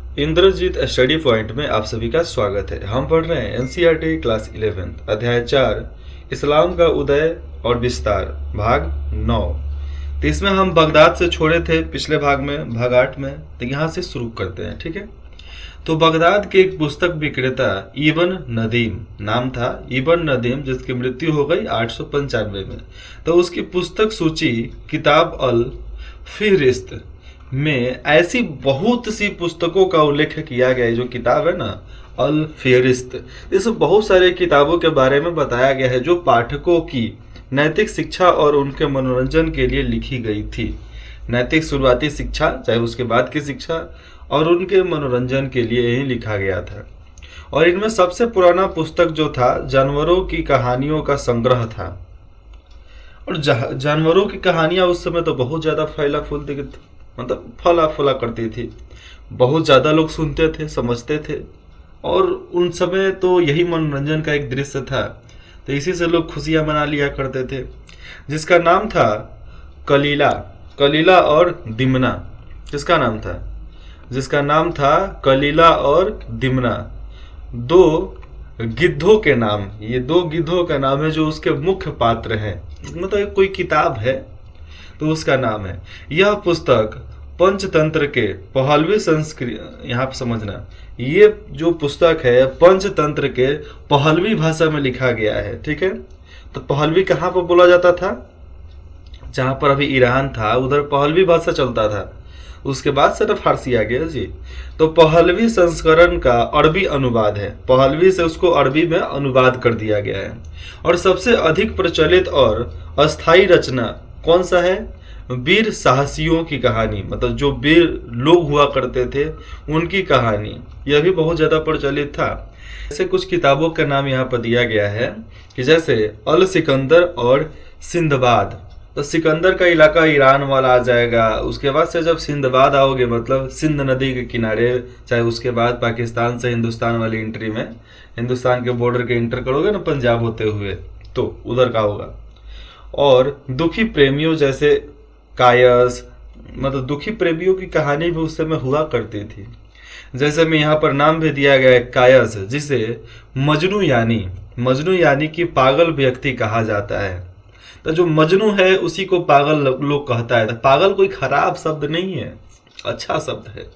Indrajit study point में आप सभी का स्वागत है। हम पढ़ रहे हैं एनसीईआरटी क्लास 11 अध्याय 4 इस्लाम का उदय और विस्तार भाग 9। तो इसमें हम बगदाद से छोड़े थे पिछले भाग में, भाग 8 में। तो यहाँ से शुरू करते हैं, ठीक है। तो बगदाद के एक पुस्तक विक्रेता इब्न नदीम नाम था, इब्न नदीम, जिसकी मृत्यु हो गई 895 में। तो उसकी पुस्तक सूची किताब अल फिहरिस्त में ऐसी बहुत सी पुस्तकों का उल्लेख किया गया है। जो किताब है ना अल फिहरिस्त, इसमें बहुत सारे किताबों के बारे में बताया गया है जो पाठकों की नैतिक शिक्षा और उनके मनोरंजन के लिए लिखी गई थी। नैतिक शुरुआती शिक्षा, चाहे उसके बाद की शिक्षा, और उनके मनोरंजन के लिए ही लिखा गया था। और इनमें सबसे पुराना पुस्तक जो था जानवरों की कहानियों का संग्रह था। और जानवरों की कहानियां उस समय तो बहुत ज्यादा फैला फूल मतलब फला फूला करती थी। बहुत ज्यादा लोग सुनते थे, समझते थे, और उन समय तो यही मनोरंजन का एक दृश्य था। तो इसी से लोग खुशियां मना लिया करते थे। जिसका नाम था कलीला, कलीला और दिमना। किसका नाम था? जिसका नाम था कलीला और दिमना। दो गिद्धों के नाम, ये दो गिद्धों का नाम है जो उसके मुख्य पात्र हैं। मतलब कोई किताब है तो उसका नाम है। यह पुस्तक पंचतंत्र के 15वीं संस्कृत, यहाँ पे समझना, ये जो पुस्तक है पंचतंत्र के 15वीं भाषा में लिखा गया है, ठीक है। तो 15वीं कहाँ पर बोला जाता था? जहां पर अभी ईरान था उधर 15वीं भाषा चलता था। उसके बाद से तो फारसी आ गया जी। तो 15वीं संस्करण का अरबी अनुवाद है। 15वीं से उसको अरबी में अनुवाद कर दिया गया है। और सबसे अधिक प्रचलित और अस्थायी रचना कौन सा है? वीर साहसियों की कहानी, मतलब जो वीर लोग हुआ करते थे उनकी कहानी। यह भी बहुत ज्यादा प्रचलित था। ऐसे कुछ किताबों का नाम यहाँ पर दिया गया है कि जैसे अल सिकंदर और सिंदबाद। तो सिकंदर का इलाका ईरान वाला आ जाएगा। उसके बाद से जब सिंदबाद आओगे, मतलब सिंध नदी के किनारे, चाहे उसके बाद पाकिस्तान से हिंदुस्तान वाली एंट्री में, हिंदुस्तान के बॉर्डर के इंटर करोगे ना पंजाब होते हुए, तो उधर का होगा। और दुखी प्रेमियों जैसे कायस, मतलब दुखी प्रेमियों की कहानी भी उस समय हुआ करती थी। जैसे में यहाँ पर नाम भी दिया गया है कायस, जिसे मजनू यानी कि पागल व्यक्ति कहा जाता है। तो जो मजनू है उसी को पागल लोग कहता है। तो पागल कोई खराब शब्द नहीं है, अच्छा शब्द है।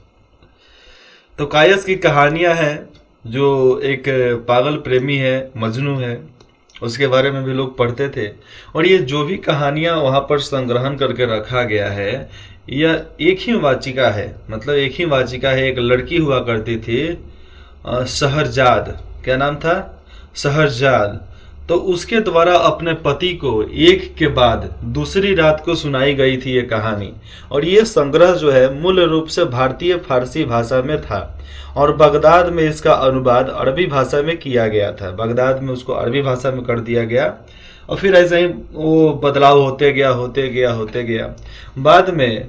तो कायस की कहानियां हैं, जो एक पागल प्रेमी है, मजनू है, उसके बारे में भी लोग पढ़ते थे। और ये जो भी कहानियां वहां पर संग्रहण करके रखा गया है, यह एक ही वाचिका है। मतलब एक ही वाचिका है। एक लड़की हुआ करती थी शहरजाद, क्या नाम था? शहरजाद। तो उसके द्वारा अपने पति को एक के बाद दूसरी रात को सुनाई गई थी ये कहानी। और ये संग्रह जो है मूल रूप से भारतीय फारसी भाषा में था, और बगदाद में इसका अनुवाद अरबी भाषा में किया गया था। बगदाद में उसको अरबी भाषा में कर दिया गया, और फिर ऐसे ही वो बदलाव होते गया। बाद में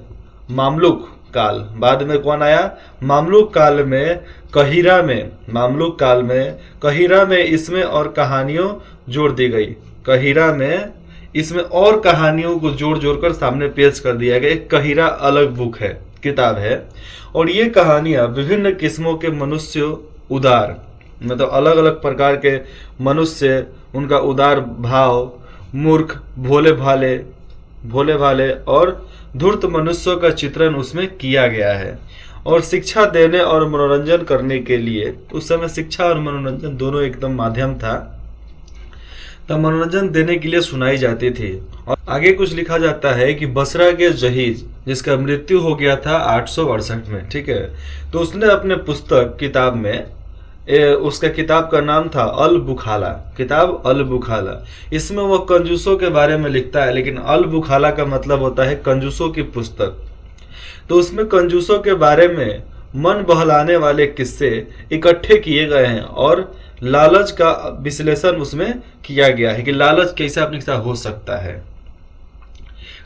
मामलुक काल, बाद में कौन आया? मामलुक काल में कहिरा में इसमें और कहानियों जोड़ दी गई। कहिरा में इसमें और कहानियों को जोड़ कर सामने पेश कर दिया गया। एक कहिरा अलग बुक है, किताब है। और ये कहानियां विभिन्न किस्मों के मनुष्य, उदार, मतलब अलग अलग प्रकार के मनुष्य, उनका उदार भाव, मूर्ख, भोले भाले और धूर्त मनुष्यों का चित्रण उसमें किया गया है। और शिक्षा देने और मनोरंजन करने के लिए, उस समय शिक्षा और मनोरंजन दोनों एकदम माध्यम था, तब मनोरंजन देने के लिए सुनाई जाती थी। और आगे कुछ लिखा जाता है कि बसरा के जहीज, जिसका मृत्यु हो गया था 868 में, ठीक है। तो उसने अपने पुस्तक किताब में, उसका किताब का नाम था अल बुखाला, किताब अल बुखाला। इसमें वह कंजूसों के बारे में लिखता है, लेकिन अल बुखाला का मतलब होता है कंजूसों की पुस्तक। तो उसमें कंजूसों के बारे में मन बहलाने वाले किस्से इकट्ठे किए गए हैं, और लालच का विश्लेषण उसमें किया गया है कि लालच कैसा अपने साथ हो सकता है।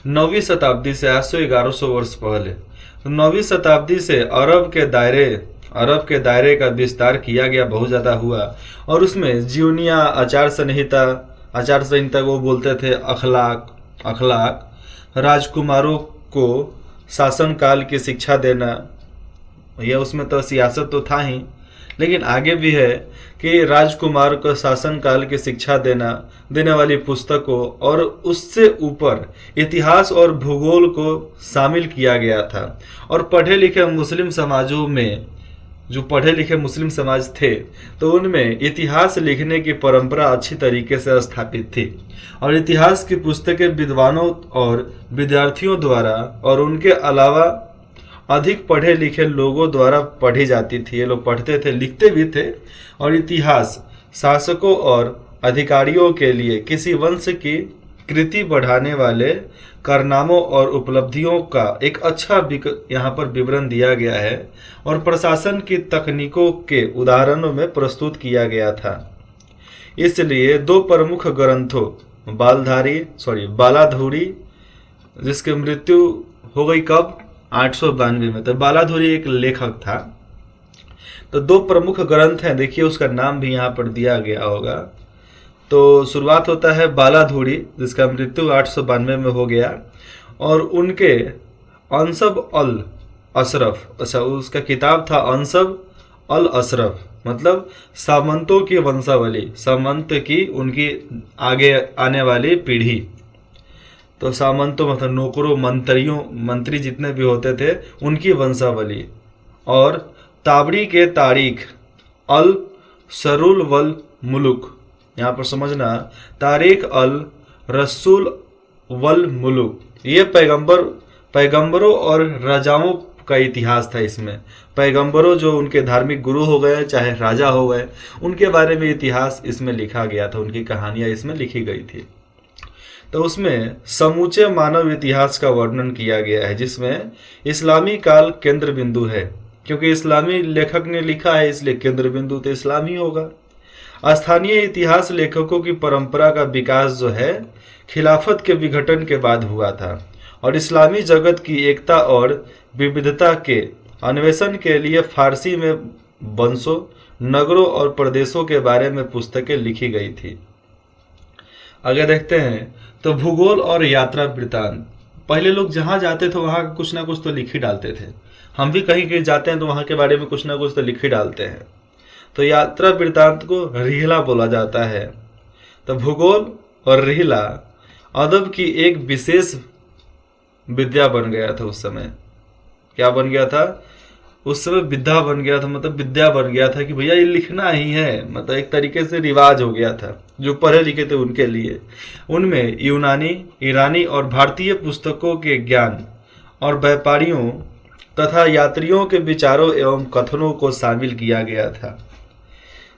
9वीं शताब्दी से, आज से 1100 वर्ष पहले, तो 9वीं शताब्दी से अरब के दायरे का विस्तार किया गया, बहुत ज्यादा हुआ। और उसमें जीवनिया, आचार संहिता वो बोलते थे अखलाक, राजकुमारों को शासन काल की शिक्षा देना, भैया उसमें तो सियासत तो था ही, लेकिन आगे भी है कि राजकुमार को शासन काल की शिक्षा देने वाली पुस्तकों और उससे ऊपर इतिहास और भूगोल को शामिल किया गया था। और पढ़े लिखे मुस्लिम समाजों में, जो पढ़े लिखे मुस्लिम समाज थे, तो उनमें इतिहास लिखने की परंपरा अच्छी तरीके से स्थापित थी और इतिहास की पुस्तकें विद्वानों और विद्यार्थियों द्वारा और उनके अलावा अधिक पढ़े लिखे लोगों द्वारा पढ़ी जाती थी। ये लोग पढ़ते थे, लिखते भी थे। और इतिहास शासकों और अधिकारियों के लिए किसी वंश की कृति बढ़ाने वाले कारनामों और उपलब्धियों का एक अच्छा यहाँ पर विवरण दिया गया है और प्रशासन की तकनीकों के उदाहरणों में प्रस्तुत किया गया था। इसलिए दो प्रमुख ग्रंथों बालाधुरी, जिसकी मृत्यु हो गई कब, 892 में। तो बालाधुरी एक लेखक था। तो दो प्रमुख ग्रंथ हैं, देखिए उसका नाम भी यहाँ पर दिया गया होगा। तो शुरुआत होता है बालाधुरी, जिसका मृत्यु 892 में हो गया, और उनके अंसब अल अशरफ, अच्छा उसका किताब था अंसब अल अशरफ, मतलब सामंतों की वंशावली, सामंत की उनकी आगे आने वाली पीढ़ी। तो सामंतों मतलब नौकरों, मंत्री जितने भी होते थे उनकी वंशावली। और ताबरी के तारीख अल सरुल वल मुलुक, यहाँ पर समझना, तारीख अल रसूल वल मुलुक, ये पैगंबरों और राजाओं का इतिहास था। इसमें पैगंबरों जो उनके धार्मिक गुरु हो गए चाहे राजा हो गए, उनके बारे में इतिहास इसमें लिखा गया था, उनकी कहानियां इसमें लिखी गई थी। तो उसमें समूचे मानव इतिहास का वर्णन किया गया है, जिसमें इस्लामी काल केंद्र बिंदु है, क्योंकि इस्लामी लेखक ने लिखा है इसलिए केंद्र बिंदु तो इस्लामी होगा। स्थानीय इतिहास लेखकों की परंपरा का विकास जो है खिलाफत के विघटन के बाद हुआ था और इस्लामी जगत की एकता और विविधता के अन्वेषण के लिए फारसी में वंशों, नगरों और प्रदेशों के बारे में पुस्तकें लिखी गई थी। आगे देखते हैं तो भूगोल और यात्रा वृत्तांत। पहले लोग जहाँ जाते थे वहाँ कुछ ना कुछ तो लिख ही डालते थे। हम भी कहीं कहीं जाते हैं तो वहाँ के बारे में कुछ ना कुछ तो लिख ही डालते हैं। तो यात्रा वृत्तांत को रिहला बोला जाता है। तो भूगोल और रिहला अदब की एक विशेष विद्या बन गया था उस समय। क्या बन गया था उस समय? विद्या बन गया था, मतलब विद्या बन गया था कि भैया ये लिखना ही है, मतलब एक तरीके से रिवाज हो गया था जो पढ़े लिखे थे उनके लिए। उनमें यूनानी, ईरानी और भारतीय पुस्तकों के ज्ञान और व्यापारियों तथा यात्रियों के विचारों एवं कथनों को शामिल किया गया था।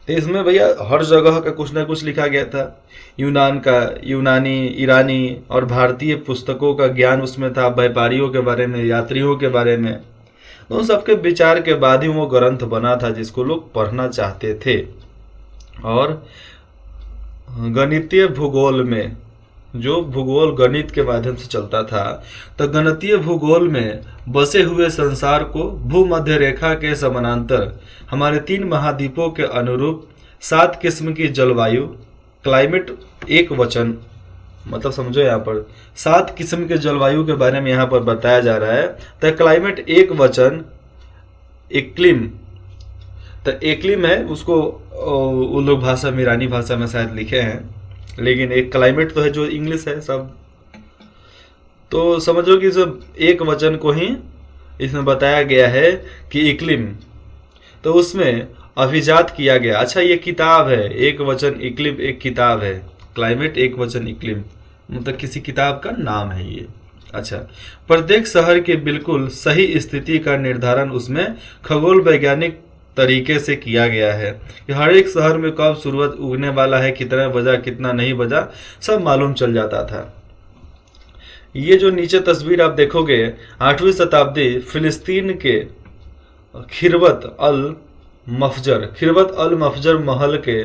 तो इसमें भैया हर जगह का कुछ ना कुछ लिखा गया था। यूनान का, यूनानी, ईरानी और भारतीय पुस्तकों का ज्ञान उसमें था, व्यापारियों के बारे में, यात्रियों के बारे में। तो सबके विचार के बाद ही वो ग्रंथ बना था जिसको लोग पढ़ना चाहते थे। और गणितीय भूगोल में, जो भूगोल गणित के माध्यम से चलता था, तो गणितीय भूगोल में बसे हुए संसार को भूमध्य रेखा के समानांतर हमारे 3 महाद्वीपों के अनुरूप 7 किस्म की जलवायु, क्लाइमेट एक वचन, मतलब समझो यहाँ पर 7 किस्म के जलवायु के बारे में यहाँ पर बताया जा रहा है। तो क्लाइमेट एक वचन, इक्लिम, तो एक्लिम है उसको उन लोग भाषा में, ईरानी भाषा में शायद लिखे हैं, लेकिन एक क्लाइमेट तो है जो इंग्लिश है सब। तो समझो कि सब एक वचन को ही इसमें बताया गया है कि इक्लिम, तो उसमें अभिजात किया गया। अच्छा ये किताब है, एक वचन इक्लिम एक किताब है, क्लाइमेट एक वचन इक्लिम, मतलब किसी किताब का नाम है ये। अच्छा, प्रत्येक शहर के बिल्कुल सही स्थिति का निर्धारण उसमें खगोल वैज्ञानिक तरीके से किया गया है कि हर एक शहर में कब सूरज उगने वाला है, कितना बजा कितना नहीं बजा, सब मालूम चल जाता था। ये जो नीचे तस्वीर आप देखोगे 8वीं शताब्दी फिलिस्तीन के खिरवत अल मफजर महल के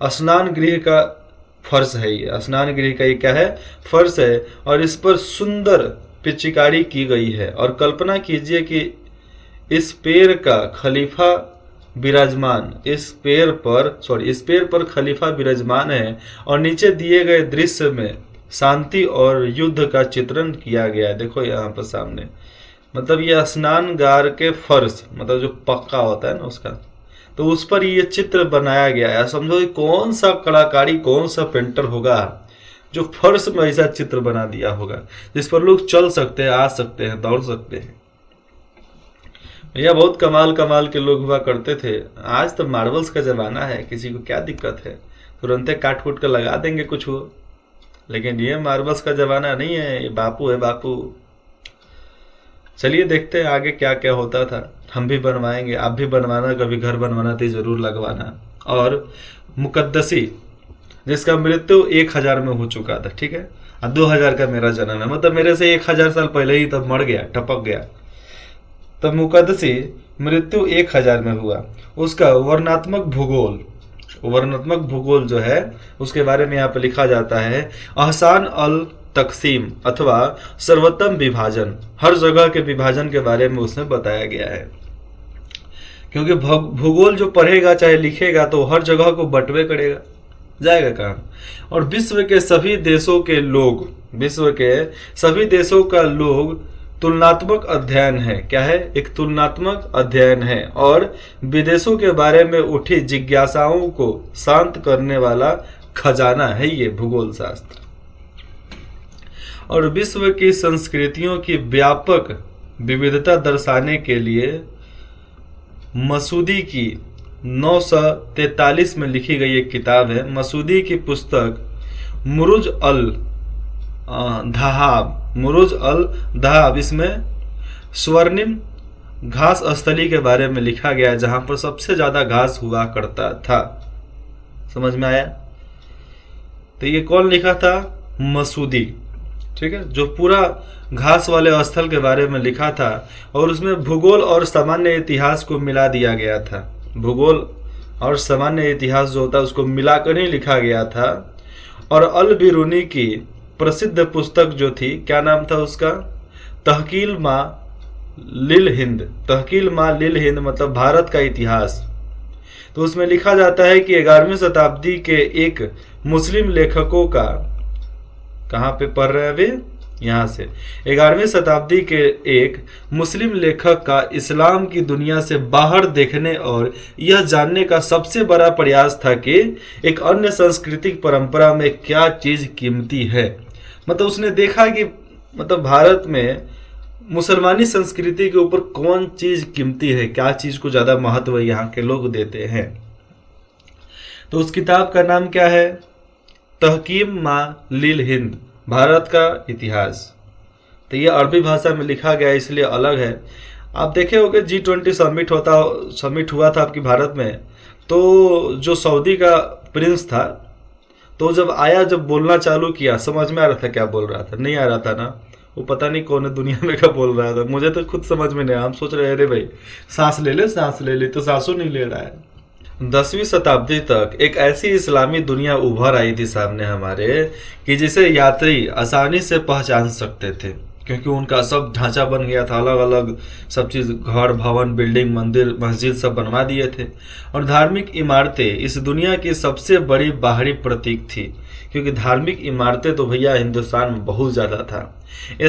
स्नान गृह का फर्श है। ये स्नान गृह का ये क्या है? फर्श है, और इस पर सुंदर पिचकारी की गई है। और कल्पना कीजिए कि इस पेड़ का खलीफा विराजमान, इस पेड़ पर खलीफा विराजमान है और नीचे दिए गए दृश्य में शांति और युद्ध का चित्रण किया गया है। देखो यहाँ पर सामने मतलब ये स्नानगार के फर्श, मतलब जो पक्का होता है ना उसका, तो उस पर ये चित्र बनाया गया है। समझो कि कौन सा कलाकारी, कौन सा पेंटर होगा जो फर्श में ऐसा चित्र बना दिया होगा जिस पर लोग चल सकते हैं, आ सकते हैं, दौड़ सकते हैं। भैया बहुत कमाल कमाल के लोग हुआ करते थे। आज तो मार्बल्स का जमाना है, किसी को क्या दिक्कत है, तुरंते काट कूट कर लगा देंगे कुछ हो। लेकिन ये मार्बल्स का जमाना नहीं है, ये बापू है बापू। चलिए देखते हैं आगे क्या क्या होता था। हम भी बनवाएंगे, आप भी बनवाना, कभी घर बनवाना तो जरूर लगवाना। और मुकद्दसी जिसका मृत्यु 1000 में हो चुका था, ठीक है, और 2000 का मेरा जन्म है, मतलब मेरे से 1000 साल पहले ही तब मर गया, टपक गया। तब मुकद्दसी मृत्यु 1000 में हुआ। उसका वर्णनात्मक भूगोल जो है उसके बारे में यहाँ पे लिखा जाता है, अहसान अल तकसीम अथवा सर्वोत्तम विभाजन। हर जगह के विभाजन के बारे में उसमें बताया गया है, क्योंकि भूगोल जो पढ़ेगा चाहे लिखेगा तो हर जगह को बंटवे करेगा, जाएगा कहाँ। और विश्व के सभी देशों का लोग तुलनात्मक अध्ययन है। क्या है? एक तुलनात्मक अध्ययन है और विदेशों के बारे में उठी जिज्ञासाओं को शांत करने वाला खजाना है ये भूगोल शास्त्र। और विश्व की संस्कृतियों की व्यापक विविधता दर्शाने के लिए मसूदी की 943 में लिखी गई एक किताब है। मसूदी की पुस्तक मुरुज अल दहाब, इसमें स्वर्णिम घास स्थली के बारे में लिखा गया है, जहां पर सबसे ज्यादा घास हुआ करता था। समझ में आया? तो ये कौन लिखा था? मसूदी, ठीक है, जो पूरा घास वाले स्थल के बारे में लिखा था। और उसमें भूगोल और सामान्य इतिहास को मिला दिया गया था। भूगोल और सामान्य इतिहास जो होता है उसको मिलाकर ही लिखा गया था। और अल बिरूनी की प्रसिद्ध पुस्तक जो थी, क्या नाम था उसका? तहकील माँ लिल हिंद, मतलब भारत का इतिहास। तो उसमें लिखा जाता है कि 11वीं शताब्दी के एक मुस्लिम लेखकों का, कहाँ पे पढ़ रहे हैं अभी? यहाँ से। 11वीं शताब्दी के एक मुस्लिम लेखक का इस्लाम की दुनिया से बाहर देखने और यह जानने का सबसे बड़ा प्रयास था कि एक अन्य सांस्कृतिक परंपरा में क्या चीज कीमती है। मतलब उसने देखा कि मतलब भारत में मुसलमानी संस्कृति के ऊपर कौन चीज कीमती है, क्या चीज को ज्यादा महत्व यहाँ के लोग देते हैं। तो उस किताब का नाम क्या है? तहकीम माँ लिल हिंद, भारत का इतिहास। तो ये अरबी भाषा में लिखा गया इसलिए अलग है। आप देखे होंगे G20 समिट हुआ था आपकी भारत में, तो जो सऊदी का प्रिंस था, तो जब आया, जब बोलना चालू किया, समझ में आ रहा था क्या बोल रहा था? नहीं आ रहा था ना, वो पता नहीं कौन है दुनिया में क्या बोल रहा था, मुझे तो खुद समझ में नहीं आया। हम सोच रहे अरे भाई सांस ले ले, तो सांसों नहीं ले रहा है। 10वीं शताब्दी तक एक ऐसी इस्लामी दुनिया उभर आई थी सामने हमारे कि जिसे यात्री आसानी से पहचान सकते थे, क्योंकि उनका सब ढांचा बन गया था, अलग अलग सब चीज, घर, भवन, बिल्डिंग, मंदिर, मस्जिद सब बनवा दिए थे। और धार्मिक इमारतें इस दुनिया की सबसे बड़ी बाहरी प्रतीक थी, क्योंकि धार्मिक इमारतें तो भैया हिंदुस्तान में बहुत ज्यादा था।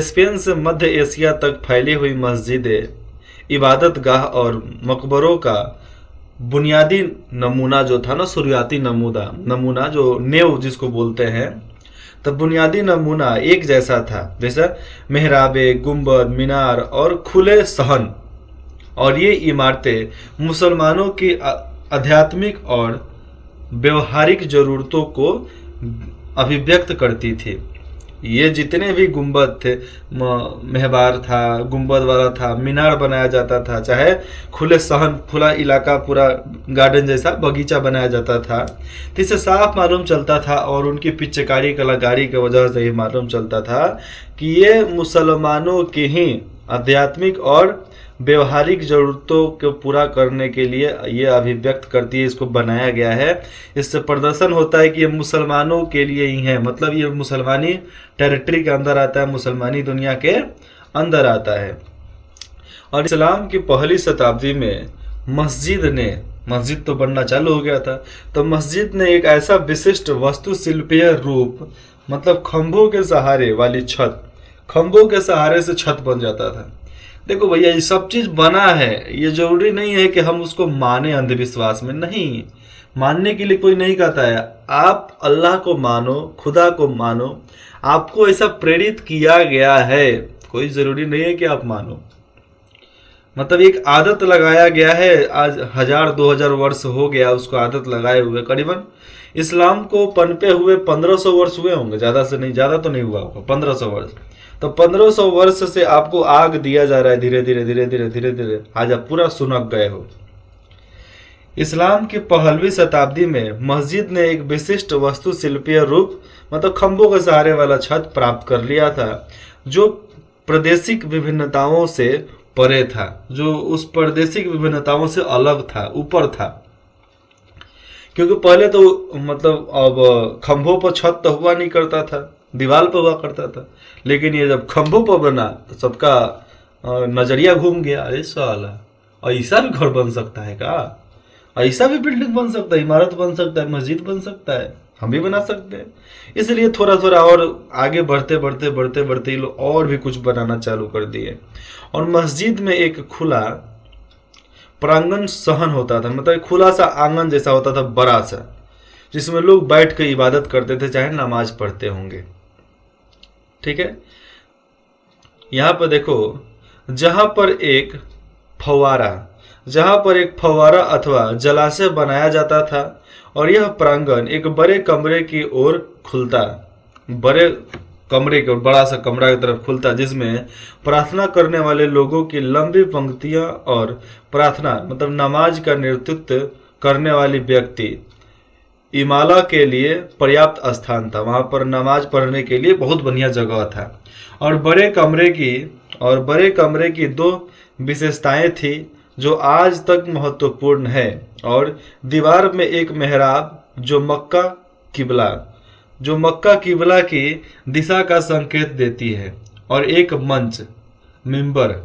स्पेन से मध्य एशिया तक फैली हुई मस्जिदें, इबादत गाह और मकबरों का बुनियादी नमूना जो था ना, शुरुआती नमूना जो नेव जिसको बोलते हैं, तब बुनियादी नमूना एक जैसा था, जैसा मेहराबे, गुंबद, मीनार और खुले सहन। और ये इमारतें मुसलमानों की आध्यात्मिक और व्यवहारिक जरूरतों को अभिव्यक्त करती थी। ये जितने भी गुंबद थे, महबार था, गुंबद वाला था, मीनार बनाया जाता था, चाहे खुले सहन, खुला इलाका, पूरा गार्डन जैसा बगीचा बनाया जाता था, तो इससे साफ मालूम चलता था और उनकी पिचकारी कलाकारी की वजह से ही मालूम चलता था कि ये मुसलमानों की ही आध्यात्मिक और व्यवहारिक जरूरतों को पूरा करने के लिए ये अभिव्यक्त करती है, इसको बनाया गया है। इससे प्रदर्शन होता है कि ये मुसलमानों के लिए ही है, मतलब ये मुसलमानी टेरिटरी के अंदर आता है, मुसलमानी दुनिया के अंदर आता है। और इस्लाम की पहली शताब्दी में मस्जिद तो बनना चालू हो गया था, तो मस्जिद ने एक ऐसा विशिष्ट वास्तुशिल्पीय रूप, मतलब खंभों के सहारे वाली छत, खंभों के सहारे से छत बन जाता था, देखो भैया, ये सब चीज बना है, ये जरूरी नहीं है कि हम उसको माने अंधविश्वास में, नहीं। मानने के लिए कोई नहीं कहता है। आप अल्लाह को मानो, खुदा को मानो, आपको ऐसा प्रेरित किया गया है, कोई जरूरी नहीं है कि आप मानो। मतलब एक आदत लगाया गया है, आज 1000-2000 वर्ष हो गया उसको आदत लगाए हुए। करीबन इस्लाम को पनपे हुए 1500 वर्ष हुए होंगे, ज्यादा से नहीं, ज्यादा तो नहीं हुआ होगा, 1500 वर्ष। तो 1500 वर्ष से आपको आग दिया जा रहा है, धीरे धीरे धीरे धीरे धीरे धीरे, आज आप पूरा सुनक गए हो। इस्लाम की 15वीं शताब्दी में मस्जिद ने एक विशिष्ट वास्तुशिल्पीय रूप, मतलब खंभों के सहारे वाला छत प्राप्त कर लिया था, जो प्रादेशिक विभिन्नताओं से परे था, जो उस प्रादेशिक विभिन्नताओं से अलग था, ऊपर था। क्योंकि पहले तो मतलब अब खंभों पर छत तो हुआ नहीं करता था, दीवार पर हुआ करता था, लेकिन ये जब खंभों पर बना तो सबका नजरिया घूम गया, अरे साला ऐसा भी घर बन सकता है का, ऐसा भी बिल्डिंग बन सकता है, इमारत बन सकता है, मस्जिद बन सकता है, हम भी बना सकते हैं। इसलिए थोड़ा थोड़ा और आगे बढ़ते बढ़ते बढ़ते बढ़ते ये लोग और भी कुछ बनाना चालू कर दिए। और मस्जिद में एक खुला प्रांगण सहन होता था, मतलब खुला सा आंगन जैसा होता था, बड़ा सा, जिसमें लोग बैठ कर इबादत करते थे, चाहे नमाज पढ़ते होंगे। ठीक है, यहां पर देखो, जहां पर एक फव्वारा अथवा जलाशय बनाया जाता था, और यह प्रांगण एक बड़े कमरे की ओर खुलता, बड़े कमरे की ओर, बड़ा सा कमरा की तरफ खुलता, जिसमें प्रार्थना करने वाले लोगों की लंबी पंक्तियां और प्रार्थना मतलब नमाज का नेतृत्व करने वाली व्यक्ति इमाला के लिए पर्याप्त स्थान था। वहां पर नमाज पढ़ने के लिए बहुत बढ़िया जगह था। और बड़े कमरे की दो विशेषताएं थी जो आज तक महत्वपूर्ण है। और दीवार में एक मेहराब जो मक्का किबला की दिशा का संकेत देती है, और एक मिंबर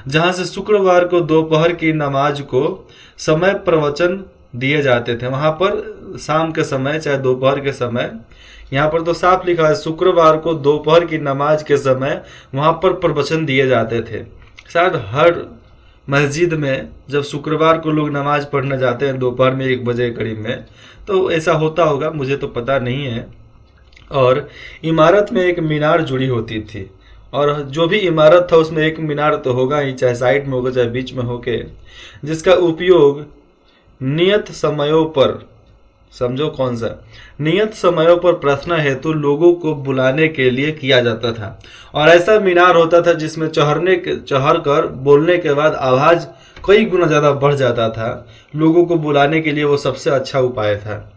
जहां से शुक्रवार को दोपहर की नमाज को समय प्रवचन दिए जाते थे। वहां पर शाम के समय चाहे दोपहर के समय, यहाँ पर तो साफ लिखा है शुक्रवार को दोपहर की नमाज के समय वहां पर प्रवचन दिए जाते थे। शायद हर मस्जिद में जब शुक्रवार को लोग नमाज पढ़ने जाते हैं दोपहर में 1 बजे करीब में, तो ऐसा होता होगा, मुझे तो पता नहीं है। और इमारत में एक मीनार जुड़ी होती थी, और जो भी इमारत था उसमें एक मीनार तो होगा ही, चाहे साइड में होगा चाहे बीच में होके, जिसका उपयोग नियत समयों पर, समझो कौन सा, नियत समयों पर प्रार्थना हेतु लोगों को बुलाने के लिए किया जाता था। और ऐसा मीनार होता था जिसमें चढ़ कर बोलने के बाद आवाज कई गुना ज्यादा बढ़ जाता था। लोगों को बुलाने के लिए वो सबसे अच्छा उपाय था।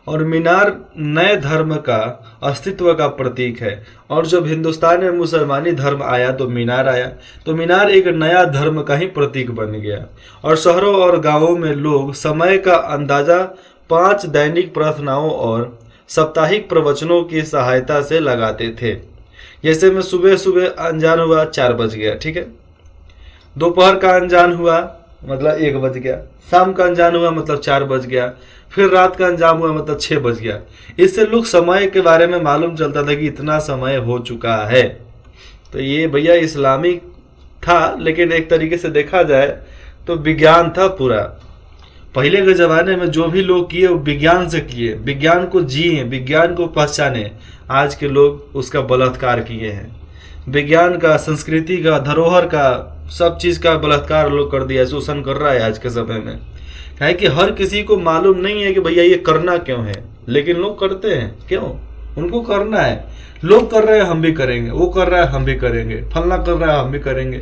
और मीनार नए धर्म का अस्तित्व का प्रतीक है। और जब हिंदुस्तान में मुसलमानी धर्म आया तो मीनार आया, तो मीनार एक नया धर्म का ही प्रतीक बन गया। और शहरों और गांवों में लोग समय का अंदाजा 5 दैनिक प्रार्थनाओं और साप्ताहिक प्रवचनों की सहायता से लगाते थे। जैसे में सुबह सुबह अनजान हुआ 4 बज गया, ठीक है, दोपहर का अनजान हुआ मतलब 1 बज गया, शाम का अनजान हुआ मतलब 4 बज गया, फिर रात का अंजाम हुआ मतलब 6 बज गया। इससे लोग समय के बारे में मालूम चलता था कि इतना समय हो चुका है। तो ये भैया इस्लामी था, लेकिन एक तरीके से देखा जाए तो विज्ञान था पूरा। पहले के जमाने में जो भी लोग किए वो विज्ञान से किए, विज्ञान को जिए, विज्ञान को पहचाने। आज के लोग उसका बलात्कार किए हैं, विज्ञान का, संस्कृति का, धरोहर का, सब चीज का बलात्कार लोग कर दिया, शोषण कर रहा है आज के समय में। है कि हर किसी को मालूम नहीं है कि भैया ये करना क्यों है, लेकिन लोग करते हैं। क्यों? उनको करना है, लोग कर रहे हैं हम भी करेंगे, वो कर रहा है हम भी करेंगे, फलना कर रहा है हम भी करेंगे,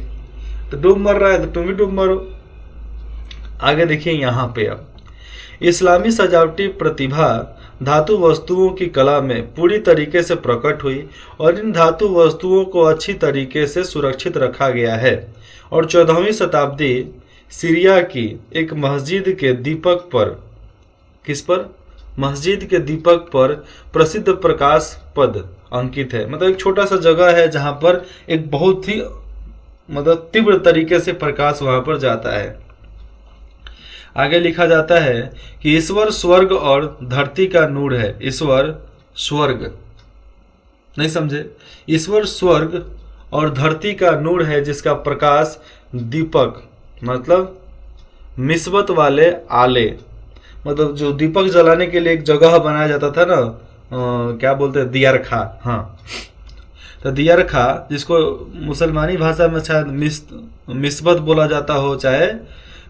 तो डूब मर रहा है तो तुम भी डूब मरो। आगे देखिए यहाँ पे, अब इस्लामी सजावटी प्रतिभा धातु वस्तुओं की कला में पूरी तरीके से प्रकट हुई, और इन धातु वस्तुओं को अच्छी तरीके से सुरक्षित रखा गया है। और 14वीं शताब्दी सीरिया की एक मस्जिद के दीपक पर, किस पर? मस्जिद के दीपक पर प्रसिद्ध प्रकाश पद अंकित है। मतलब एक छोटा सा जगह है जहां पर एक बहुत ही मतलब तीव्र तरीके से प्रकाश वहां पर जाता है। आगे लिखा जाता है कि ईश्वर स्वर्ग और धरती का नूर है। ईश्वर स्वर्ग, नहीं समझे? ईश्वर स्वर्ग और धरती का नूर है जिसका प्रकाश दीपक मतलब मिस्बत वाले आले, मतलब जो दीपक जलाने के लिए एक जगह बनाया जाता था ना, क्या बोलते हैं, दियरखा। हाँ, तो दियरखा जिसको मुसलमानी भाषा में शायद मिस्बत बोला जाता हो, चाहे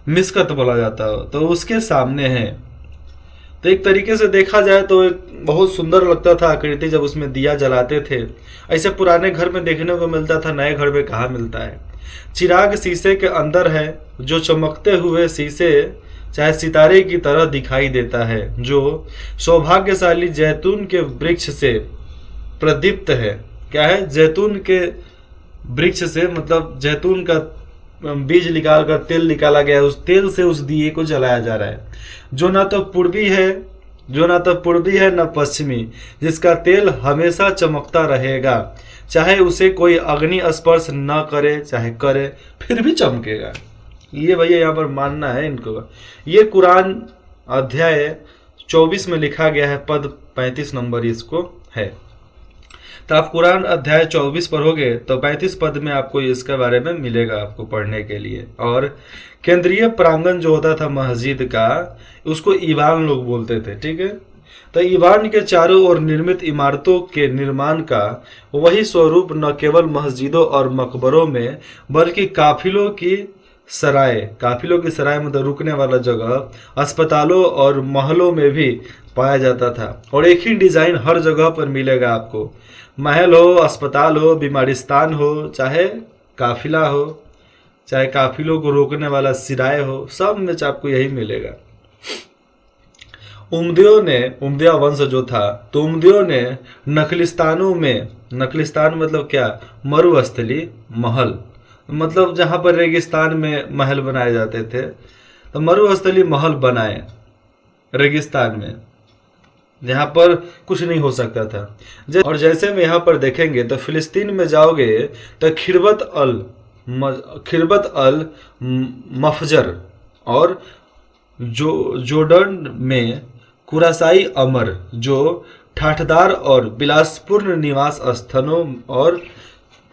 मिस्कत बोला जाता हो, तो उसके सामने है। तो एक तरीके से देखा जाए तो एक बहुत सुंदर लगता था आकृति जब उसमें दिया जलाते थे। ऐसे पुराने घर में देखने को मिलता था, नए घर में कहाँ मिलता है। चिराग शीशे के अंदर है जो चमकते हुए शीशे चाहे सितारे की तरह दिखाई देता है, जो सौभाग्यशाली जैतून के वृक्ष से प्रदीप्त है। क्या है? जैतून के वृक्ष से, मतलब जैतून का बीज निकाल कर तेल निकाला गया है, उस तेल से उस दिए को जलाया जा रहा है, जो ना तो पूर्वी है न पश्चिमी, जिसका तेल हमेशा चमकता रहेगा, चाहे उसे कोई अग्नि स्पर्श न करे, चाहे करे फिर भी चमकेगा। ये भैया यहाँ पर मानना है इनको। ये कुरान अध्याय 24 में लिखा गया है, पद 35 नंबर इसको है। तो आप कुरान अध्याय 24 पढ़ोगे तो 35 पद में आपको इसके बारे में मिलेगा आपको पढ़ने के लिए। और केंद्रीय प्रांगण जो होता था मस्जिद का, उसको ईवान लोग बोलते थे, ठीक है। तो ईवान के चारों ओर निर्मित इमारतों के निर्माण का वही स्वरूप न केवल मस्जिदों और मकबरों में, बल्कि काफिलों की सराय मतलब रुकने वाला जगह, अस्पतालों और महलों में भी पाया जाता था। और एक ही डिजाइन हर जगह पर मिलेगा आपको, महल हो, अस्पताल हो, बीमारिस्तान हो, चाहे काफिला हो, चाहे काफिलों को रोकने वाला सिराय हो, सब में आपको यही मिलेगा। उमदिया वंश जो था, तो उमदियों ने नखलिस्तानों में, नखलिस्तान मतलब क्या, मरुस्थली महल, मतलब जहां पर रेगिस्तान में महल बनाए जाते थे, तो मरुस्थली महल बनाए रेगिस्तान में, जहां पर कुछ नहीं हो सकता था। और जैसे में यहाँ पर देखेंगे तो फिलिस्तीन में जाओगे तो खिरबत अल मफजर, और जोर्डन में कुरासाई अमर, जो ठाठदार और विलासपूर्ण निवास स्थानों और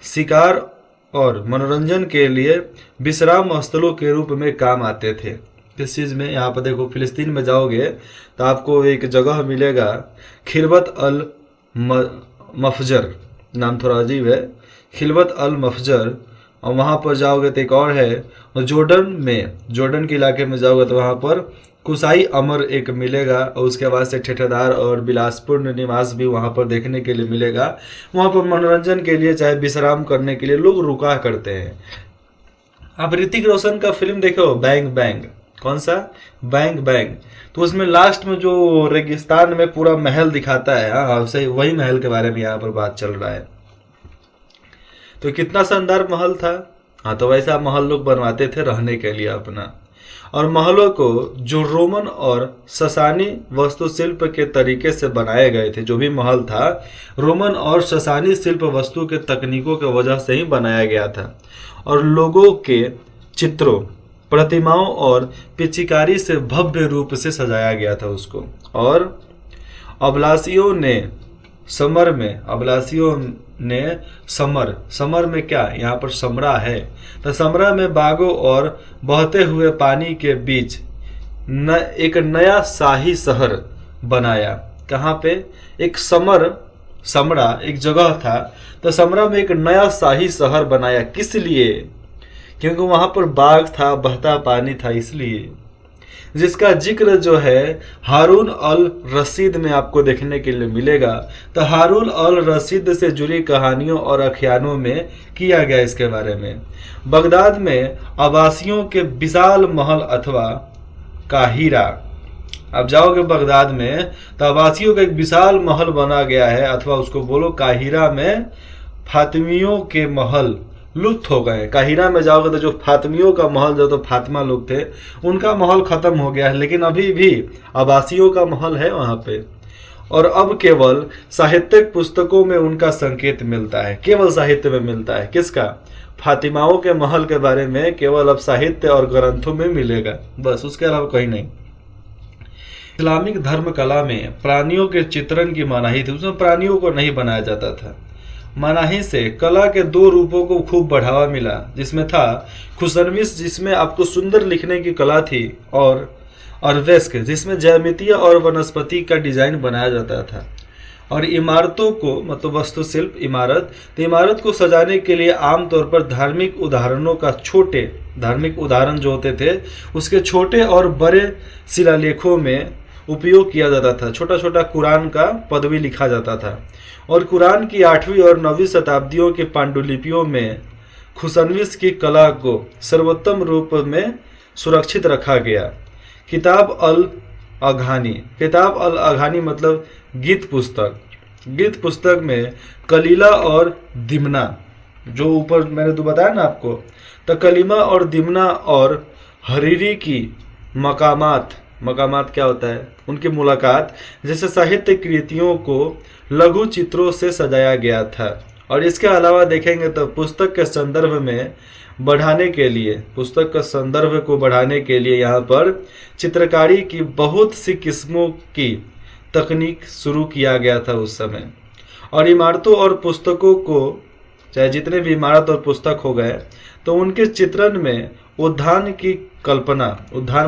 शिकार और मनोरंजन के लिए विश्राम स्थलों के रूप में काम आते थे। किस चीज़ में? यहाँ पर देखो, फिलिस्तीन में जाओगे तो आपको एक जगह मिलेगा खिरबत अल मफजर, नाम थोड़ा अजीब है, खिलबत अल मफजर। और वहाँ पर जाओगे तो एक और है, और जोर्डन के इलाके में जाओगे तो वहाँ पर कुसाई अमर एक मिलेगा, और उसके बाद से ठेठेदार और विलासपूर्ण निवास भी वहाँ पर देखने के लिए मिलेगा। वहाँ पर मनोरंजन के लिए, चाहे विश्राम करने के लिए लोग रुका करते हैं। आप ऋतिक रोशन का फिल्म देखो बैंग बैंग, कौन सा? Bang bang. तो उसमें लास्ट में जो रेगिस्तान में पूरा महल दिखाता है, हाँ सही, वही महल के बारे में यहाँ पर बात चल रहा है। तो कितना शानदार महल था। हाँ, तो वैसा महल लोग बनवाते थे रहने के लिए अपना। और महलों को जो रोमन और ससानी वास्तुशिल्प के तरीके से बनाए गए थे, जो भी महल था रोमन और ससानी शिल्प वस्तु के तकनीकों की वजह से ही बनाया गया था। और लोगों के चित्रों, प्रतिमाओं और पिचकारी से भव्य रूप से सजाया गया था उसको। और अबलासियों ने समर में क्या, यहाँ पर समरा है, तो समरा में बागों और बहते हुए पानी के बीच एक नया शाही शहर बनाया। कहाँ पे? एक समरा एक जगह था, तो समरा में एक नया शाही शहर बनाया। किस लिए? क्योंकि वहां पर बाग था, बहता पानी था, इसलिए, जिसका जिक्र जो है हारून अल रशीद में आपको देखने के लिए मिलेगा। तो हारून अल रशीद से जुड़ी कहानियों और आख्यानों में किया गया इसके बारे में। बगदाद में आवासियों के विशाल महल अथवा काहिरा, अब जाओगे बगदाद में तो आवासियों का एक विशाल महल बना गया है, अथवा उसको बोलो काहिरा में फातिमियों के महल लुप्त हो गए। काहिरा में जाओगे तो जो फातिमियों का महल, जो तो फातिमा लोग थे, उनका महल खत्म हो गया है, लेकिन अभी भी आवासियों का महल है वहां पे। और अब केवल साहित्यिक पुस्तकों में उनका संकेत मिलता है, केवल साहित्य में मिलता है। किसका? फातिमाओं के महल के बारे में केवल अब साहित्य और ग्रंथों में मिलेगा, बस, उसके अलावा कहीं नहीं। इस्लामिक धर्म कला में प्राणियों के चित्रण की मनाही थी, उसमें प्राणियों को नहीं बनाया जाता था। मनाही से कला के दो रूपों को खूब बढ़ावा मिला, जिसमें था खुशनविश जिसमें आपको सुंदर लिखने की कला थी, और वेस्क जिसमें ज्यामितीय और वनस्पति का डिजाइन बनाया जाता था। और इमारतों को मतलब वास्तुशिल्प इमारत, तो इमारत को सजाने के लिए आमतौर पर धार्मिक उदाहरण जो होते थे उसके छोटे और बड़े शिलालेखों में उपयोग किया जाता था। छोटा छोटा कुरान का पद भी लिखा जाता था। और कुरान की 8वीं और 9वीं शताब्दियों के पांडुलिपियों में खुशनविश की कला को सर्वोत्तम रूप में सुरक्षित रखा गया। किताब अल अघानी मतलब गीत पुस्तक में कलीला और दिमना, जो ऊपर मैंने तो बताया ना आपको, तो कलीमा और दिमना और हरीरी की मकामात क्या होता है, उनकी मुलाकात जैसे साहित्य कृतियों को लघु चित्रों से सजाया गया था। और इसके अलावा देखेंगे तो पुस्तक के संदर्भ को बढ़ाने के लिए यहाँ पर चित्रकारी की बहुत सी किस्मों की तकनीक शुरू किया गया था उस समय। और इमारतों और पुस्तकों को, चाहे जितने भी इमारत और पुस्तक हो गए, तो उनके चित्रण में उद्यान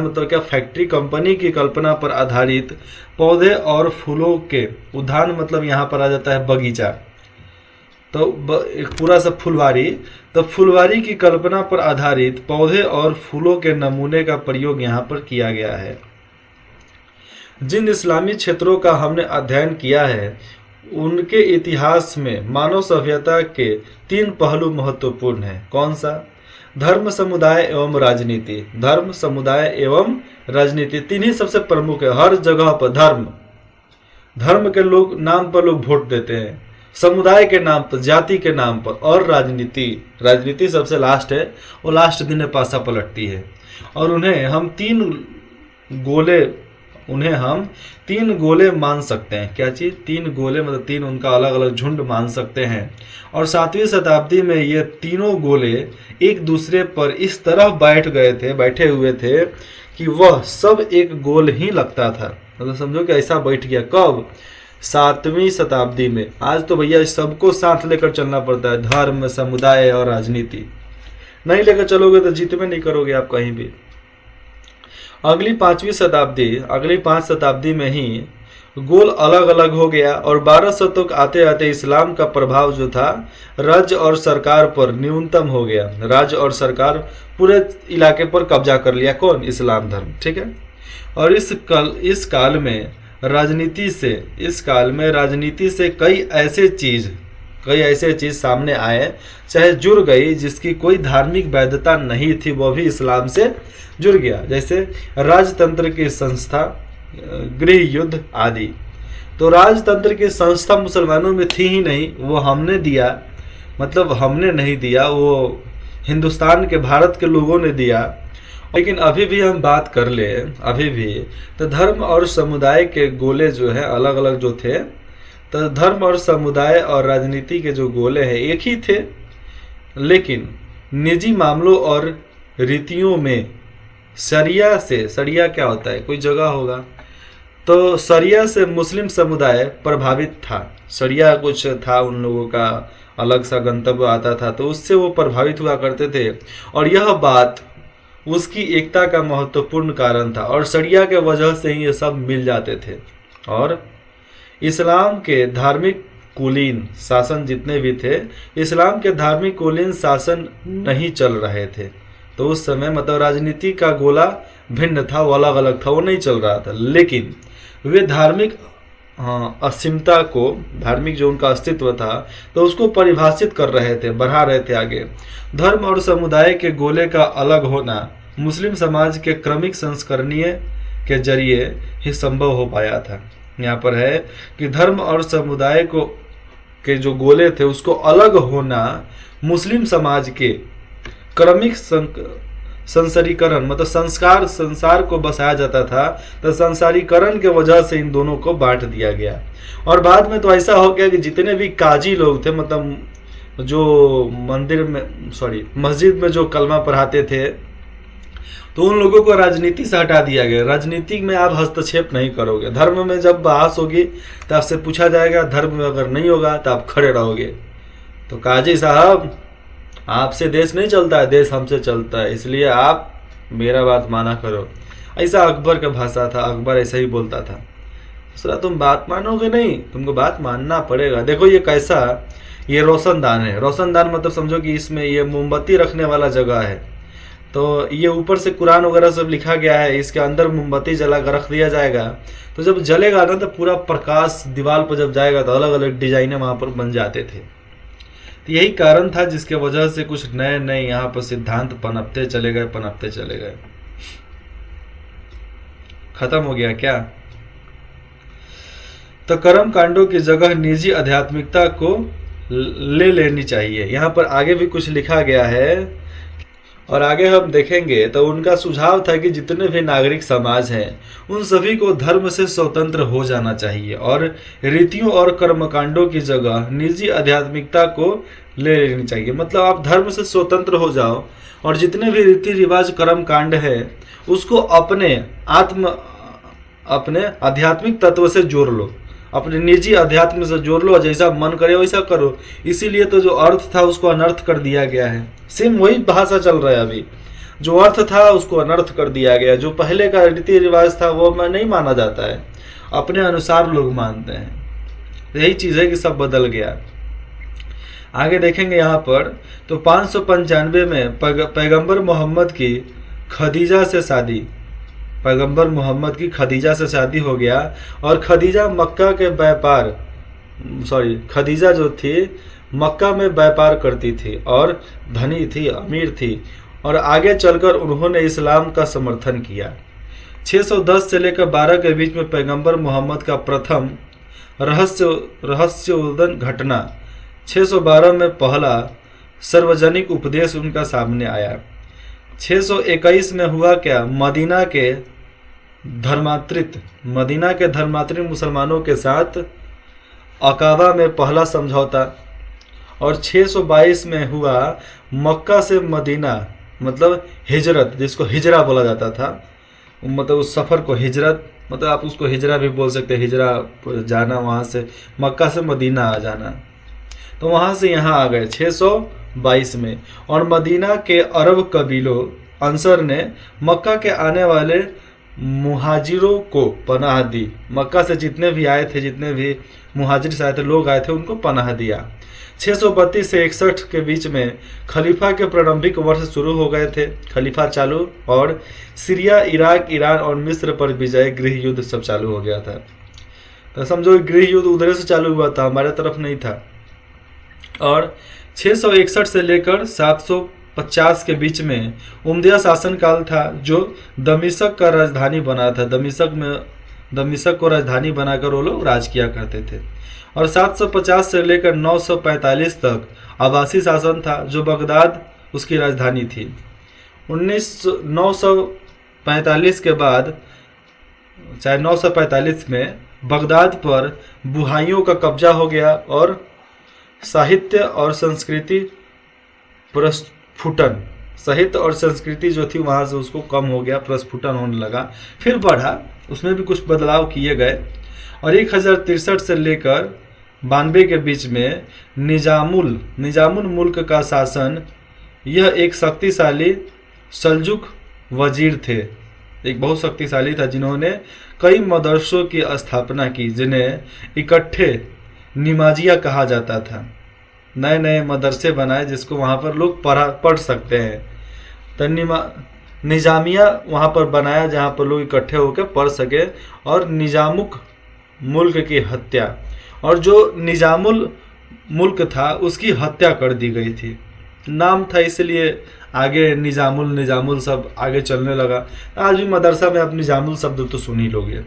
मतलब क्या, फैक्ट्री कंपनी की कल्पना पर आधारित पौधे और फूलों के, उद्यान मतलब यहाँ पर आ जाता है बगीचा, तो एक पूरा सा फुलवारी, तो फुलवारी की कल्पना पर आधारित पौधे और फूलों के नमूने का प्रयोग यहाँ पर किया गया है। जिन इस्लामी क्षेत्रों का हमने अध्ययन किया है उनके इतिहास में मानव सभ्यता के 3 पहलू महत्वपूर्ण हैं। कौन सा? धर्म, समुदाय एवं राजनीति। धर्म, समुदाय एवं राजनीति 3 ही सबसे प्रमुख है। हर जगह पर धर्म के नाम पर लोग वोट देते हैं, समुदाय के नाम पर, जाति के नाम पर, और राजनीति सबसे लास्ट है, वो लास्ट दिन पासा पलटती है। और उन्हें हम तीन गोले मान सकते हैं। क्या चीज? 3 गोले मतलब 3 उनका अलग अलग झुंड मान सकते हैं। और 7वीं शताब्दी में ये तीनों गोले एक दूसरे पर इस तरह बैठे हुए थे कि वह सब एक गोल ही लगता था। मतलब समझो कि ऐसा बैठ गया। कब? 7वीं शताब्दी में। आज तो भैया सबको साथ लेकर चलना पड़ता है, धर्म, समुदाय और राजनीति। नहीं लेकर चलोगे तो जीत में नहीं करोगे आप कहीं भी। अगली 5 शताब्दी में ही गोल अलग अलग हो गया। और 1200 तक आते आते इस्लाम का प्रभाव जो था राज्य और सरकार पर न्यूनतम हो गया। राज्य और सरकार पूरे इलाके पर कब्जा कर लिया। कौन? इस्लाम धर्म। ठीक है। और इस काल में राजनीति से कई ऐसे चीज सामने आए, चाहे जुड़ गई, जिसकी कोई धार्मिक वैधता नहीं थी, वह भी इस्लाम से जुड़ गया। जैसे राजतंत्र की संस्था, गृह युद्ध आदि। तो राजतंत्र की संस्था मुसलमानों में थी ही नहीं, वो हमने नहीं दिया, वो हिंदुस्तान के, भारत के लोगों ने दिया। लेकिन अभी भी हम बात कर ले, तो धर्म और समुदाय के गोले जो है अलग अलग जो थे, तो धर्म और समुदाय और राजनीति के जो गोले हैं एक ही थे। लेकिन निजी मामलों और रीतियों में शरिया क्या होता है? कोई जगह होगा, तो शरिया से मुस्लिम समुदाय प्रभावित था। शरिया कुछ था, उन लोगों का अलग सा गंतव्य आता था, तो उससे वो प्रभावित हुआ करते थे। और यह बात उसकी एकता का महत्वपूर्ण कारण था। और शरिया के वजह से ही ये सब मिल जाते थे। और इस्लाम के धार्मिक कुलीन शासन जितने भी थे, इस्लाम के धार्मिक कुलीन शासन नहीं चल रहे थे। तो उस समय मतलब राजनीति का गोला भिन्न था, वो अलग अलग था, वो नहीं चल रहा था। लेकिन वे धार्मिक असीमता को, धार्मिक जो उनका अस्तित्व था, तो उसको परिभाषित कर रहे थे, बढ़ा रहे थे आगे। धर्म और समुदाय के गोले का अलग होना मुस्लिम समाज के क्रमिक संस्करणीय के जरिए ही संभव हो पाया था। यहाँ पर है कि धर्म और समुदाय के जो गोले थे उसको अलग होना मुस्लिम समाज के क्रमिक संसारीकरण मतलब संसार को बसाया जाता था, तो संसारीकरण के वजह से इन दोनों को बांट दिया गया। और बाद में तो ऐसा हो गया कि जितने भी काजी लोग थे, मतलब जो मस्जिद में जो कलमा पढ़ाते थे, तो उन लोगों को राजनीति से हटा दिया गया। राजनीति में आप हस्तक्षेप नहीं करोगे। धर्म में जब बहस होगी तो आपसे पूछा जाएगा, धर्म में अगर नहीं होगा तो आप खड़े रहोगे। तो काजी साहब, आपसे देश नहीं चलता है, देश हमसे चलता है, इसलिए आप मेरा बात माना करो। ऐसा अकबर का भाषा था, अकबर ऐसा ही बोलता था। दूसरा, तुम बात मानोगे नहीं, तुमको बात मानना पड़ेगा। देखो ये कैसा, ये रोशनदान है। रोशनदान मतलब समझो कि इसमें ये मोमबत्ती रखने वाला जगह है। तो ये ऊपर से कुरान वगैरह सब लिखा गया है, इसके अंदर मोमबत्ती जला कर रख दिया जाएगा। तो जब जलेगा ना तो पूरा प्रकाश दीवार पर जब जाएगा तो अलग अलग डिजाइने वहाँ पर बन जाते थे। तो यही कारण था जिसके वजह से कुछ नए नए यहाँ पर सिद्धांत पनपते चले गए, पनपते चले गए। खत्म हो गया क्या? तो कर्म कांडों की जगह निजी आध्यात्मिकता को ले लेनी चाहिए। यहाँ पर आगे भी कुछ लिखा गया है और आगे हम देखेंगे। तो उनका सुझाव था कि जितने भी नागरिक समाज हैं उन सभी को धर्म से स्वतंत्र हो जाना चाहिए और रीतियों और कर्मकांडों की जगह निजी आध्यात्मिकता को ले लेनी चाहिए। मतलब आप धर्म से स्वतंत्र हो जाओ और जितने भी रीति रिवाज कर्म कांड है उसको अपने आध्यात्मिक तत्व से जोड़ लो, अपने निजी अध्यात्म से जोड़ लो, जैसा मन करे वैसा करो। इसीलिए तो जो अर्थ था उसको अनर्थ कर दिया गया है। सेम वही भाषा चल रहा है अभी। जो अर्थ था उसको अनर्थ कर दिया गया। जो पहले का रीति रिवाज था वो नहीं माना जाता है, अपने अनुसार लोग मानते हैं। यही चीज़ है कि सब बदल गया। आगे देखेंगे यहाँ पर। तो 595 में पैगंबर मोहम्मद की खदीजा से शादी, पैगंबर मोहम्मद की खदीजा से शादी हो गया। और खदीजा खदीजा जो थी मक्का में व्यापार करती थी और धनी थी, अमीर थी। और आगे चलकर उन्होंने इस्लाम का समर्थन किया। 610 से लेकर 12 के बीच में पैगंबर मोहम्मद का प्रथम रहस्योदन घटना, 612 में पहला सार्वजनिक उपदेश उनका सामने आया। 621 में हुआ क्या, मदीना के धर्मांतरित मुसलमानों के साथ अकाबा में पहला समझौता। और 622 में हुआ मक्का से मदीना, मतलब हिजरत, जिसको हिजरा बोला जाता था। मतलब उस सफ़र को हिजरत, मतलब आप उसको हिजरा भी बोल सकते हैं, हिजरा जाना, वहाँ से मक्का से मदीना आ जाना। तो वहाँ से यहाँ आ गए 622 में। और मदीना के अरब कबीलों अंसर ने मक्का के आने वाले मुहाजिरों को पनाह दी। मक्का से जितने भी आए थे, जितने भी मुहाजिर से आए थे, लोग आए थे, उनको पनाह दिया। 632 से 61 के बीच में खलीफा के प्रारंभिक वर्ष शुरू हो गए थे, खलीफा चालू। और सीरिया, इराक, ईरान और मिस्र पर विजय, गृह युद्ध सब चालू हो गया था। तो समझो गृह युद्ध उधर से चालू हुआ था, हमारे तरफ नहीं था। और 661 से लेकर 750 के बीच में उम्मदिया शासनकाल था, जो दमिश्क का राजधानी बना था। दमिश्क को राजधानी बनाकर वो लोग राज किया करते थे। और 750 से लेकर 945 तक अब्बासी शासन था, जो बगदाद उसकी राजधानी थी। 945 के बाद, चाहे 945 में बगदाद पर बुहाइयों का कब्जा हो गया और साहित्य और संस्कृति प्रस्फुटन, साहित्य और संस्कृति जो थी वहाँ से उसको कम हो गया, प्रस्फुटन होने लगा। फिर बढ़ा, उसमें भी कुछ बदलाव किए गए। और 1063 से लेकर 92 के बीच में निजामुल मुल्क का शासन, यह एक शक्तिशाली सल्जुक वजीर थे, एक बहुत शक्तिशाली था, जिन्होंने कई मदरसों की स्थापना की, जिन्हें इकट्ठे निमाजिया कहा जाता था। नए नए मदरसे बनाए जिसको वहाँ पर लोग पढ़ सकते हैं। तो निजामिया वहाँ पर बनाया जहाँ पर लोग इकट्ठे होकर पढ़ सके। और निजामुक मुल्क की हत्या, और जो निजामुल मुल्क था उसकी हत्या कर दी गई थी। नाम था इसलिए आगे निजामुल सब आगे चलने लगा। आज भी मदरसा में आप निजामुल शब्द तो सुन ही लोगे।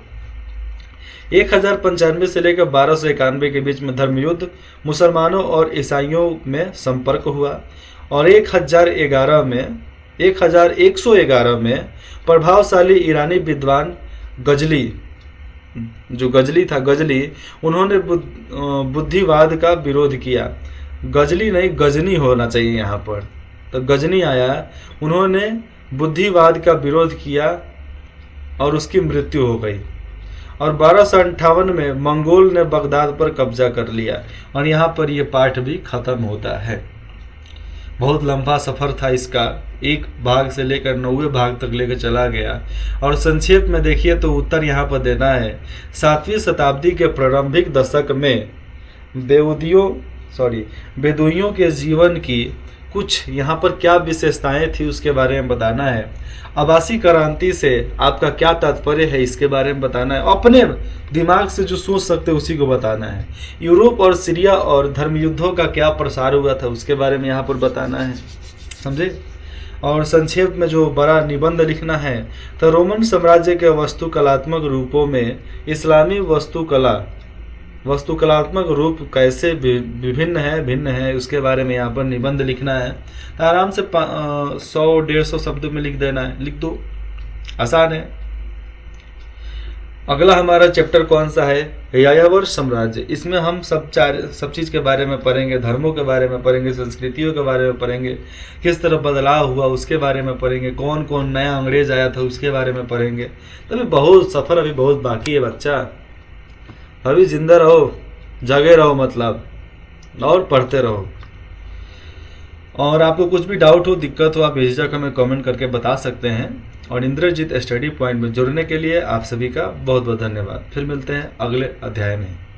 1095 से लेकर 1291 के बीच में धर्मयुद्ध, मुसलमानों और ईसाइयों में संपर्क हुआ। और 1111 में प्रभावशाली ईरानी विद्वान गजली, जो गजली था, उन्होंने बुद्धिवाद का विरोध किया। गजली नहीं, गजनी होना चाहिए यहाँ पर। तो गजनी आया, उन्होंने बुद्धिवाद का विरोध किया और उसकी मृत्यु हो गई। और 1258 में मंगोल ने बगदाद पर कब्जा कर लिया। और यहाँ पर ये पाठ भी खत्म होता है। बहुत लंबा सफर था इसका, एक भाग से लेकर 9वें भाग तक लेकर चला गया। और संक्षेप में देखिए तो उत्तर यहाँ पर देना है। 7वीं शताब्दी के प्रारंभिक दशक में बेदुइयों के जीवन की कुछ यहाँ पर क्या विशेषताएं थी उसके बारे में बताना है। आभासी क्रांति से आपका क्या तात्पर्य है इसके बारे में बताना है। अपने दिमाग से जो सोच सकते उसी को बताना है। यूरोप और सीरिया और धर्मयुद्धों का क्या प्रसार हुआ था उसके बारे में यहाँ पर बताना है, समझे। और संक्षेप में जो बड़ा निबंध लिखना है तो रोमन साम्राज्य के वास्तुकलात्मक रूपों में इस्लामी वास्तुकलात्मक रूप कैसे भिन्न है उसके बारे में यहाँ पर निबंध लिखना है। तो आराम से 100-150 शब्दों में लिख देना है, लिख दो, आसान है। अगला हमारा चैप्टर कौन सा है, यायावर साम्राज्य। इसमें हम सब चीज़ के बारे में पढ़ेंगे, धर्मों के बारे में पढ़ेंगे, संस्कृतियों के बारे में पढ़ेंगे, किस तरह बदलाव हुआ उसके बारे में पढ़ेंगे, कौन कौन नया अंग्रेज आया था उसके बारे में पढ़ेंगे। तो अभी बहुत सफ़र अभी बहुत बाकी है बच्चा, अभी जिंदा रहो, जगे रहो मतलब, और पढ़ते रहो। और आपको कुछ भी डाउट हो, दिक्कत हो, आप बेझिझक हमें कमेंट करके बता सकते हैं। और इंद्रजीत स्टडी पॉइंट में जुड़ने के लिए आप सभी का बहुत बहुत धन्यवाद। फिर मिलते हैं अगले अध्याय में।